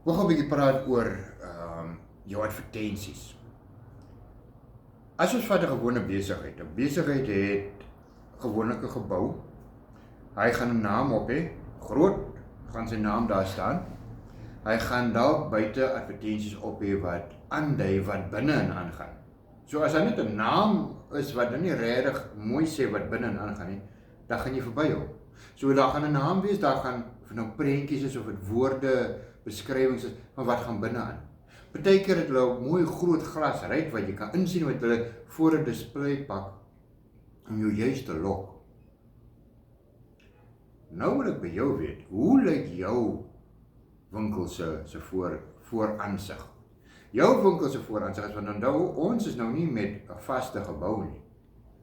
Wil gaan 'n bietjie praat oor jou advertensies. As ons vat 'n gewone besigheid. 'n Besigheid het gewoonlik 'n gebou. Hy gaan 'n naam op hê, groot, gaan sy naam daar staan. Hy gaan dalk buite advertensies op hê wat aandui wat binne-in aangaan. So as hy net 'n naam is wat nie regtig mooi sê wat binne-in aangaan nie, dan gaan jy verby hom. So daar gaan 'n naam wees, daar gaan of nou prentjies is of dit woorde, beskrywings is van wat gaan binne aan. Partykeer het hulle 'n mooi groot glasruit wat jy kan insien wat hulle voor 'n display pak om jou juist te lok. Nou wil ek by jou weet, hoe lyk jou winkel se vooraansig? Jou winkel se vooraansig is, want onthou, ons is nou nie met 'n vaste gebou nie.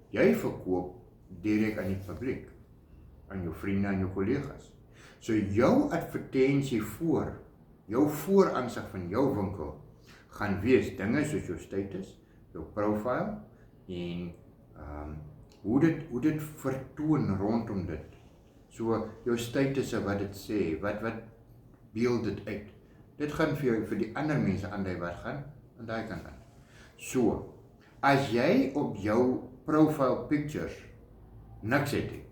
Jy verkoop direk aan die publiek, aan jou vriende en jou kollegas. So jou advertensie jou vooraansig van jou winkel gaan wees dinge soos jou status, jou profile en hoe dit vertoon rondom dit. So jou status wat dit sê, wat beeld dit uit. Dit gaan vir die ander mense aandui wat gaan aan daai kant aan. So, as jy op jou profile pictures niks het nie,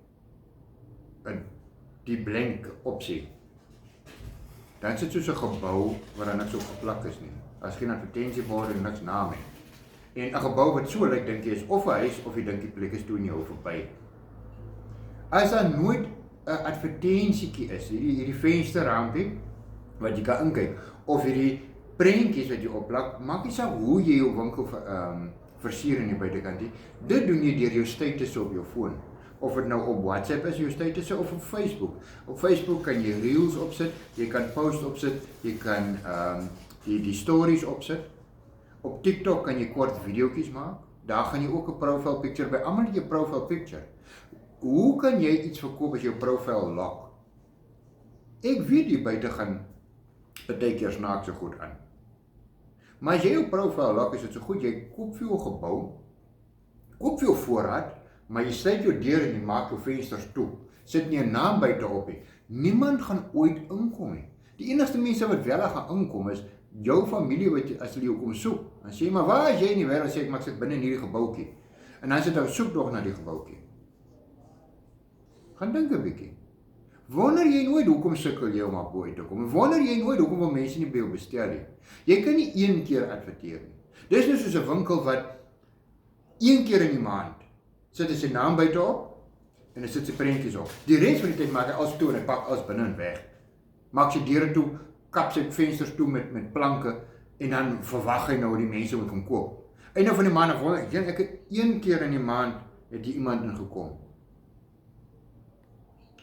die blank opsie, dan sit soos 'n gebou waar daar niks op geplak is nie. As geen advertentiebord en niks naam het. En 'n gebou wat so lyk, dink jy is of 'n huis of jy dink die plek is toe in jou verby. As daar nooit 'n advertensiekie is, hierdie vensterrampie wat jy kan inkyk, of hierdie prentjies wat jy opplak, maak nie saak hoe jy jou winkel versier in die buitekant nie. Dit doen jy deur jou status op jou foon. Of dit nou op WhatsApp is, jou status, of op Facebook. Op Facebook kan jy reels opsit, jy kan post opsit, jy kan die stories opsit. Op TikTok kan jy kort videoetjies maak. Daar gaan jy ook 'n profile picture by. Almal het 'n profile picture. Hoe kan jy iets verkoop as jou profile lok? Ek weet die buite gaan partykeer snaakse goed aan. Maar as jy jou profile lok, is dit so goed, jy koop vir jou gebou, koop vir jou voorraad, maar jy sluit jou deur en jy maak jou vensters toe. Sit nie 'n naam buite op nie. Niemand gaan ooit inkom nie. Die enigste mense wat wel gaan inkom is jou familie wat as hulle jou kom soek. Dan sê jy, maar waar is jy in die wêreld? Sê ek, maar ek sit binne in hierdie gebouetjie. En dan sit hulle soek tog na die gebouetjie. Gaan dink 'n bietjie. Wonder jy nooit hoekom sukkel jy om op bo uit te kom? Wonder jy nooit hoekom wil mense nie by jou bestel nie? Jy kan nie een keer adverteer nie. Dis nou soos 'n winkel wat een keer in die maand sit hy sy naam buite op en hy sit sy prentjies op. Die res van die tyd maak hy alles toe en hy pak alles binne en weg. Maak sy deure toe, kap sy vensters toe met planke en dan verwag hy nou die mense moet kom koop. Einde van die maand wonder ek het een keer in die maand het hier iemand ingekom.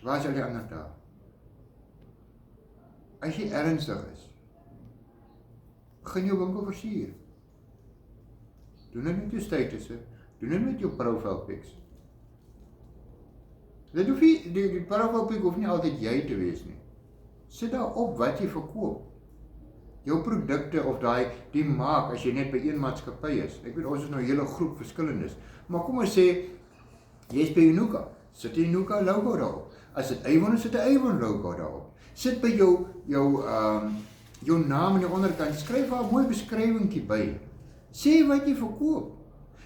Waar is al die ander dae? As jy ernstig is, begin jou winkel versier. Doen dit met jou statusse, doen dit met jou profile pics. Dit hoef nie, die profile pic hoef nie altyd jy te wees nie. Sit daar op wat jy verkoop. Jou produkte of die maak as jy net by een maatskappy is. Ek weet ons is nou 'n hele groep verskillendes. Maar kom ons sê jy is by Unuka. Sit die Unuka logo daarop. As dit Avon is, sit 'n Avon logo daarop. Sit by jou naam aan die onderkant, skryf daar 'n mooi beskrywingkie by. Sê wat jy verkoop.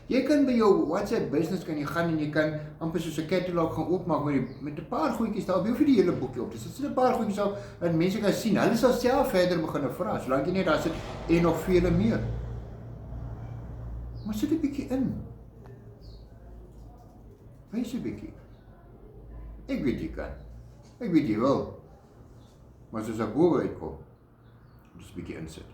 Jy kan by jou WhatsApp business kan jy gaan en jy kan amper soos 'n catalog gaan oopmaak met 'n paar goedjies daar. Jy hoef nie die hele boekie op te sit. Sit 'n paar goedjies op dat mense kan sien. Hulle sal self verder begin vra, solank jy net daar sit en nog vele meer. Maar sit 'n bietjie in. Wys 'n bietjie. Ek weet jy kan. Ek weet jy wil. Maar soos ek bo uitkom, dis 'n bietjie insit.